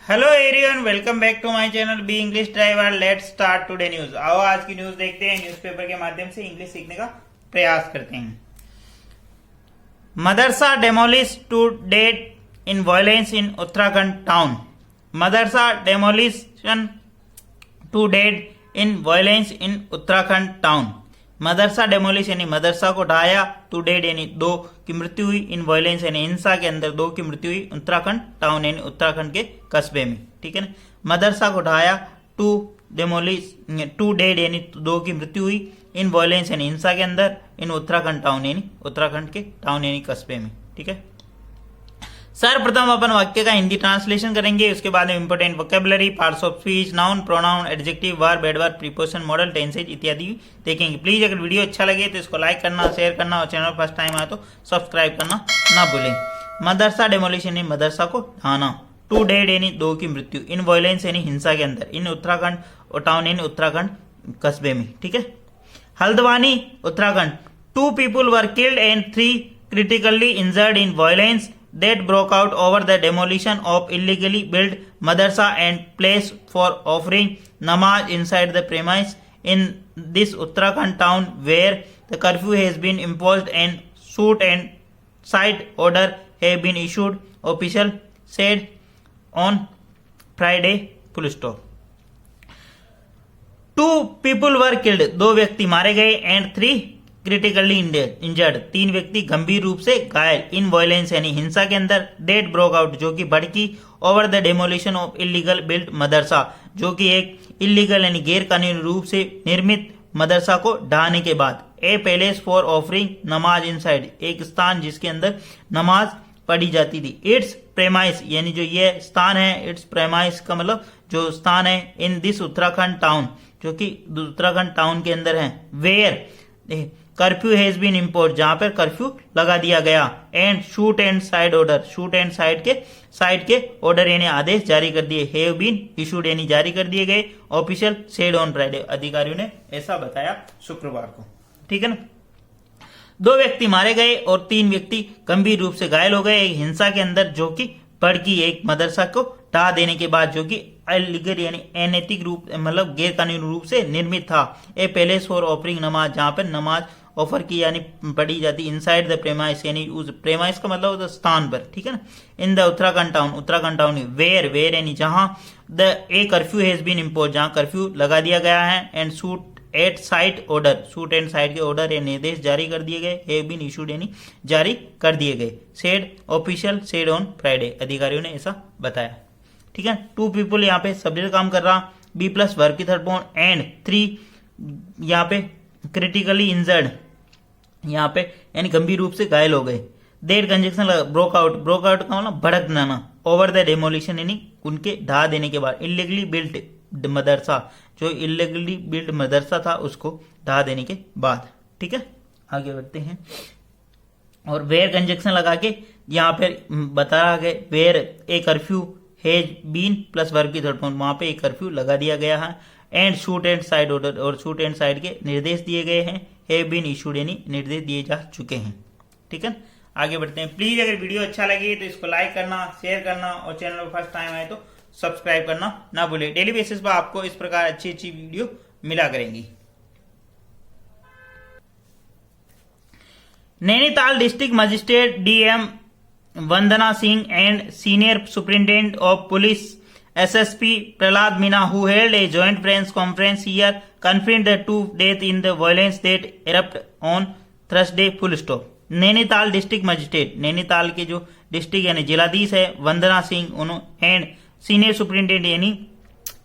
Hello everyone, welcome back to my channel B English driver. Let's start today news. आओ आज की news देखते हैं। न्यूज़पेपर के माध्यम से इंग्लिश सीखने का प्रयास करते हैं। Madrasa demolish two dead in violence in Uttarakhand town. Madrasa demolition two dead in violence in Uttarakhand town. Madrasa demolish यानी मदरसा को ढाया, टू डेड यानी दो की मृत्यु हुई, इन वायलेंस यानी हिंसा के अंदर दो की मृत्यु हुई, उत्तराखंड टाउन यानी उत्तराखंड के कस्बे में। ठीक है ना। मदरसा को ढाया, टू डेमोलिश, टू डेड यानी दो की मृत्यु हुई, इन वायलेंस यानी हिंसा के अंदर, इन उत्तराखंड टाउन यानी उत्तराखंड के टाउन यानी कस्बे में। ठीक है। सर्वप्रथम अपन वाक्य का हिंदी ट्रांसलेशन करेंगे, उसके बाद में important vocabulary, parts of speech, noun, pronoun, adjective, verb, adverb, preposition, model, tenses इत्यादि देखेंगे। प्लीज अगर वीडियो अच्छा लगे तो इसको लाइक करना, शेयर करना और चैनल फर्स्ट टाइम आए तो सब्सक्राइब करना ना भूलें। मदरसा डेमोलिशन यानी मदरसा को ढाना, टू डेड यानी दो की मृत्यु, इन वायलेंस यानी हिंसा के अंदर, इन उत्तराखंड और टाउन यानी उत्तराखंड कस्बे में। ठीक है। Haldwani Uttarakhand, 2 people were killed and 3 critically injured in violence that broke out over the demolition of illegally built madrasa and place for offering namaz inside the premise in this Uttarakhand town where the curfew has been imposed and shoot and sight order have been issued, official said on Friday. Full stop. 2 people were killed, दो व्यक्ति मारे गए, and 3 critically injured, 3 व्यक्ति गंभीर रूप से घायल, इन violence यानी हिंसा के अंदर, डेट ब्रोक आउट जो कि भड़की, over the demolition of illegal built madrasa जो कि एक इलीगल यानी गैर कानूनी रूप से निर्मित मदरसा को ढहाने के बाद, ए पैलेस फॉर ऑफरिंग नमाज इनसाइड, एक स्थान जिसके अंदर नमाज पढ़ी जाती थी, इट्स प्रेमाइस यानी जो ये स्थान है, इट्स प्रेमाइस का मतलब जो स्थान है, इन दिस उत्तराखंड टाउन जो कि उत्तराखंड टाउन के अंदर है, where curfew has been impose जहां पर कर्फ्यू लगा दिया गया, and shoot and side order, shoot and side के ऑर्डर यानी आदेश जारी कर दिए, हैव बीन इशूड यानी जारी कर दिए गए, ऑफिशियल सेड ऑन फ्राइडे अधिकारियों ने ऐसा बताया शुक्रवार को। ठीक है ना। 2 व्यक्ति मारे गए और 3 व्यक्ति गंभीर रूप से घायल हो गए एक हिंसा के अंदर जो कि भड़की एक मदरसा को ढहा देने के बाद जो कि इलीगल यानी अनैतिक रूप मतलब गैर कानूनी रूप से निर्मित था, ए पैलेस फॉर ऑफरिंग नमाज जहां पर नमाज ऑफर की यानी पढ़ी जाती, इनसाइड द प्रेमाइस यानी उस प्रेमाइस का मतलब उस स्थान पर। ठीक है ना। In the Uttarakhand town where यानी जहां, the a curfew has been impose जहां कर्फ्यू लगा दिया गया है, and shoot at sight order, shoot and sight के ऑर्डर या निर्देश जारी कर दिए गए, हैव बीन इशूड यानी जारी कर दिए गए, said official said on Friday अधिकारियों ने ऐसा बताया। ठीक है। 2 people यहाँ पे सब्जेक्ट काम कर रहा, बी प्लस वर्ब की थर्ड फॉर्म, एंड 3 यहाँ पे क्रिटिकली इंजर्ड यहाँ पे यानी गंभीर रूप से घायल हो गए, देर कंजक्शन लगा, ब्रोक आउट का मतलब भड़क जाना, ओवर द डेमोलिशन यानी उनके ढहा देने के बाद, इलीगली बिल्ट मदरसा जो इलीगली बिल्ट मदरसा था उसको ढहा देने के बाद। ठीक है। आगे बढ़ते हैं और वेयर कंजक्शन लगा के यहाँ पे बताया गया, where a curfew has been plus verb की थर्ड फॉर्म, वहां पे एक कर्फ्यू लगा दिया गया है, and shoot and side order और शूट एंड साइड के निर्देश दिए गए हैं, हैव बीन इशूड यानी निर्देश दिए जा चुके हैं। ठीक है। आगे बढ़ते हैं। प्लीज अगर वीडियो अच्छा लगे तो इसको लाइक करना, शेयर करना और चैनल पर फर्स्ट टाइम आए तो सब्सक्राइब करना ना भूले। डेली बेसिस पर आपको इस प्रकार अच्छी अच्छी वीडियो मिला करेंगी। Nainital district magistrate DM Vandana Singh and senior superintendent of police SSP Prahlad Meena, who held a joint press conference here, confirmed the 2 deaths in the violence that erupted on Thursday. Full stop. Nainital district magistrate, Nainital के जो district यानी जिलाधीश है वंदना सिंह, उन्होंने and senior superintendent यानी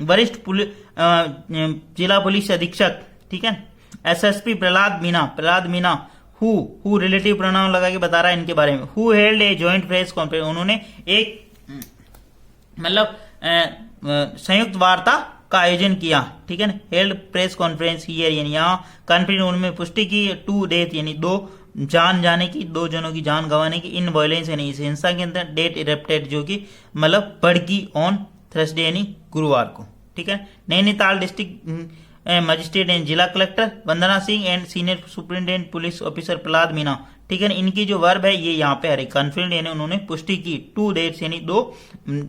वरिष्ठ जिला police अधीक्षक, ठीक है, SSP Prahlad Meena who relative pronoun लगा के बता रहा है इनके बारे में, who held a joint press conference, उन्होंने एक मतलब संयुक्त वार्ता का आयोजन किया। ठीक है ना। हेल्ड प्रेस कॉन्फ्रेंस हियर यानी यहाँ, कॉन्फ्रेंस उनमें पुष्टि की, 2 डेथ यानी 2 जान जाने की, 2 जनों की जान गंवाने की, इन वायलेंस यानी इस हिंसा के अंदर, डेट इरप्टेड जो कि मतलब भड़की ऑन थर्सडे यानी गुरुवार को। ठीक है। नैनीताल डिस्ट्रिक्ट मजिस्ट्रेट एंड जिला collector Vandana Singh and senior superintendent police officer Prahlad Meena ठीक है ना। इनकी जो वर्ब है ये यहाँ पे है कन्फर्म यानी उन्होंने पुष्टि की, टू डेट्स यानी 2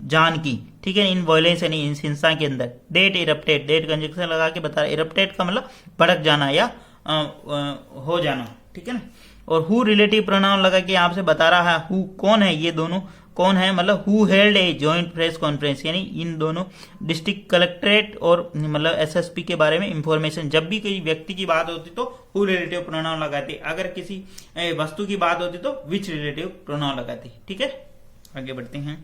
जान की, ठीक है। इन वायलेंस यानी इन हिंसा के अंदर। डेट इरप्टेड, डेट कंजक्शन लगा के बता रहा है, इरप्टेड का मतलब भड़क जाना या हो जाना, ठीक है ना। और हु रिलेटिव प्रोनाउन लगा के यहाँ से बता रहा है हु कौन है, ये दोनों कौन है, मतलब who held a joint press conference, यानी इन दोनों डिस्ट्रिक्ट कलेक्ट्रेट और मतलब एसएसपी के बारे में इंफॉर्मेशन। जब भी कोई व्यक्ति की बात होती तो हु रिलेटिव प्रोनाउन लगाते, अगर किसी वस्तु की बात होती तो विच रिलेटिव प्रोनाउन लगाते, ठीक है। आगे बढ़ते हैं।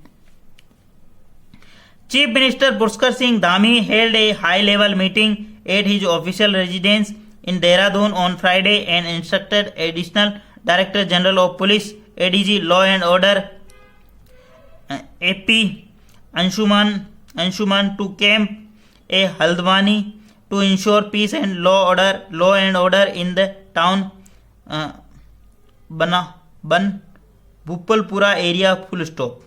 Chief minister Pushkar Singh Dhami held A high level meeting at his official residence in Dehradun on Friday and instructed Additional Director General of Police ADG Law and Order AP Anshuman to camp a Haldwani to ensure peace and law and order in the town Ban Bhupalpura area. Full stop.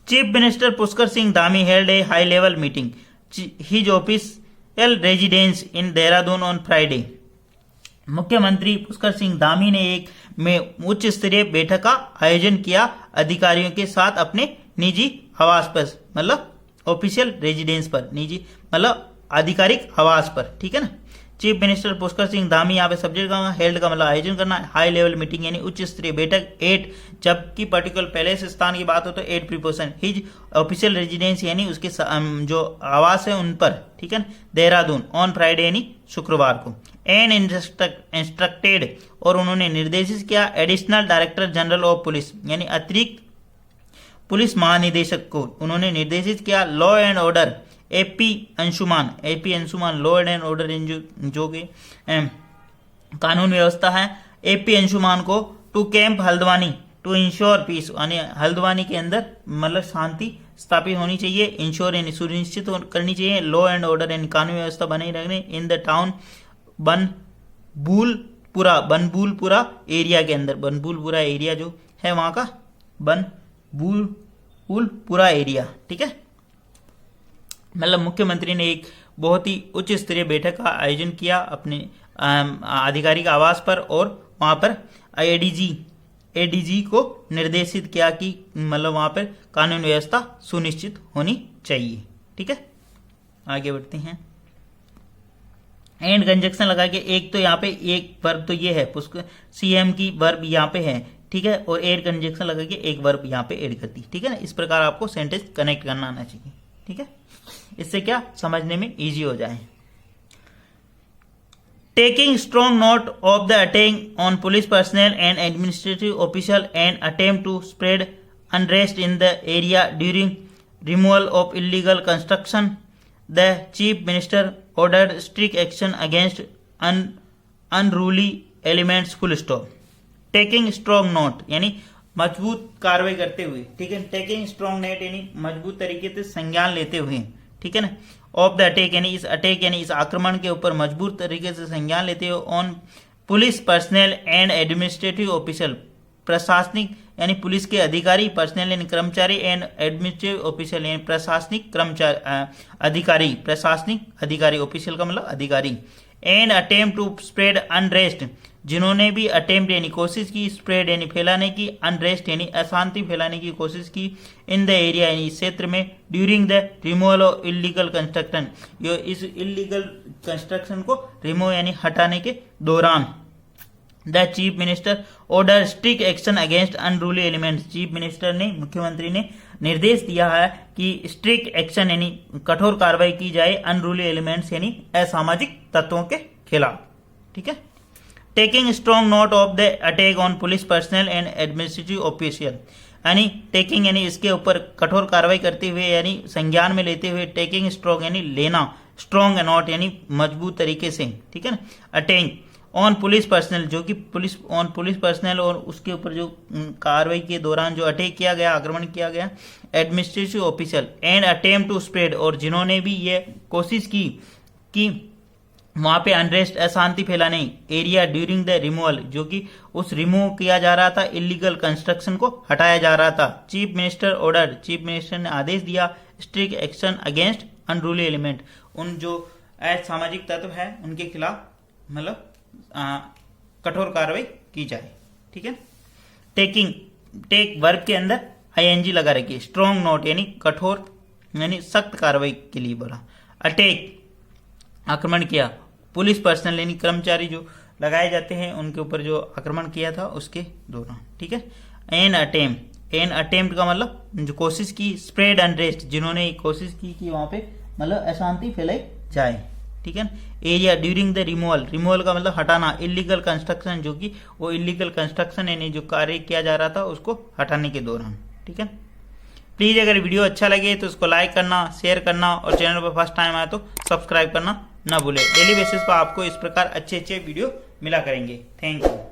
Chief Minister Pushkar Singh Dhami held a high level meeting his office residence in Dehradun on Friday. मुख्यमंत्री पुष्कर सिंह धामी ने एक में उच्च स्तरीय बैठक का आयोजन किया अधिकारियों के साथ अपने निजी आवास पर, मतलब ऑफिशियल रेजिडेंस पर, निजी मतलब आधिकारिक आवास पर, ठीक है ना। चीफ मिनिस्टर पुष्कर सिंह धामी यहाँ पे सब्जेक्ट का हेल्ड का मतलब आयोजन करना, हाई लेवल मीटिंग यानी उच्च स्तरीय बैठक, 8 जबकि पर्टिकुलर पहले से स्थान की बात हो तो 8 प्रीपोजिशन, हिज ऑफिशियल रेजिडेंस यानी उसके जो आवास है उन पर, ठीक है ना, देहरादून ऑन फ्राइडे यानी शुक्रवार को। एंड इंस्ट्रक्टेड और उन्होंने निर्देशित किया additional director general of police यानी अतिरिक्त पुलिस महानिदेशक को उन्होंने निर्देशित किया law and order AP Anshuman law and order in जो कि कानून व्यवस्था है, एपी अंशुमान को to camp Haldwani to ensure peace यानी हल्द्वानी के अंदर मतलब शांति स्थापित होनी चाहिए, इंश्योर यानी सुनिश्चित करनी चाहिए, लॉ एंड ऑर्डर यानी कानून व्यवस्था बनाई रखने इन द टाउन बनबुलपुरा एरिया के अंदर, बनबुलपुरा एरिया जो है वहां का बनबुलपुरा एरिया, ठीक है। मतलब मुख्यमंत्री ने एक बहुत ही उच्च स्तरीय बैठक का आयोजन किया अपने आधिकारिक आवास पर और वहां पर एडीजी को निर्देशित किया कि मतलब वहां पर कानून व्यवस्था सुनिश्चित होनी चाहिए, ठीक है। आगे बढ़ते हैं। एंड कंजक्शन लगा के एक तो यहाँ पे एक वर्ब तो ये है सीएम की वर्ब यहाँ पे है, ठीक है, और एड कंजक्शन लगा के एक वर्ब यहाँ पे ऐड करती, ठीक है ना। इस प्रकार आपको सेंटेंस कनेक्ट करना आना चाहिए, ठीक है, इससे क्या समझने में इजी हो जाए। Taking strong note of the attack on police personnel and administrative official and attempt to spread unrest in the area during removal of illegal construction, the chief minister ordered strict action against unruly elements. Full stop. Taking strong note यानी मजबूत कार्रवाई करते हुए, ठीक है। Taking strong note यानी मजबूत तरीके से संज्ञान लेते हुए, ठीक है ना। ऑफ द अटैक यानी इस आक्रमण के ऊपर मजबूत तरीके से संज्ञान लेते हुए on police personnel and administrative official, प्रशासनिक यानी पुलिस के अधिकारी, पर्सनल यानी कर्मचारी, एंड एडमिनिस्ट्रेटिव ऑफिशियल यानी प्रशासनिक अधिकारी, प्रशासनिक अधिकारी, ऑफिशियल का मतलब अधिकारी। And attempt to spread unrest, जिन्होंने भी अटेम्प्ट यानी कोशिश की, स्प्रेड यानी फैलाने की, अनरेस्ट यानी अशांति फैलाने की कोशिश की, इन द एरिया यानी क्षेत्र में, during the removal of illegal construction, यो इस इलीगल कंस्ट्रक्शन को रिमूव यानी हटाने के दौरान। The chief minister order strict action against unruly elements, chief minister ने, मुख्यमंत्री ने निर्देश दिया है कि स्ट्रिक्ट एक्शन यानी कठोर कार्रवाई की जाए अनरूली एलिमेंट्स यानी असामाजिक तत्वों के खिलाफ, ठीक है। Taking strong note of the attack on police personnel and administrative official, यानी टेकिंग यानी इसके ऊपर कठोर कार्रवाई करते हुए यानी संज्ञान में लेते हुए, टेकिंग स्ट्रॉन्ग यानी लेना, स्ट्रॉन्ग नोट यानी मजबूत तरीके से, ठीक है ना। अटैक ऑन पुलिस पर्सनल जो कि पुलिस पर्सनल और उसके ऊपर जो कार्रवाई के दौरान जो अटैक किया गया, आक्रमण किया गया, administrative official and attempt to spread, और जिन्होंने भी ये कोशिश की कि वहां पे अनरेस्ट अशांति फैलाने, एरिया ड्यूरिंग द रिमूवल जो कि उस रिमूव किया जा रहा था, इलीगल कंस्ट्रक्शन को हटाया जा रहा था। Chief minister order, chief minister ने आदेश दिया strict action against unruly element, उन जो असामाजिक तत्व है उनके खिलाफ मतलब कठोर कार्रवाई की जाए। ठीक है, टेक वर्ब के अंदर आईएनजी लगा रखिए, स्ट्रॉन्ग नोट यानी कठोर यानी सख्त कार्रवाई के लिए बोला। अटैक आक्रमण किया, पुलिस पर्सनल यानी कर्मचारी जो लगाए जाते हैं उनके ऊपर जो आक्रमण किया था उसके दौरान। ठीक है, एन अटेम्प्ट का मतलब जो कोशिश की, स्प्रेड अनरेस्ट जिन्होंने कोशिश की कि वहां पे मतलब अशांति फैलाई जाए। ठीक है, एरिया ड्यूरिंग द रिमूवल का मतलब हटाना, इलीगल कंस्ट्रक्शन जो कि वो इलीगल कंस्ट्रक्शन यानी जो कार्य किया जा रहा था उसको हटाने के दौरान। ठीक है, प्लीज अगर वीडियो अच्छा लगे तो उसको लाइक करना, शेयर करना और चैनल पर फर्स्ट टाइम आए तो सब्सक्राइब करना ना भूले। डेली बेसिस पर आपको इस प्रकार अच्छे वीडियो मिला करेंगे। Thank you.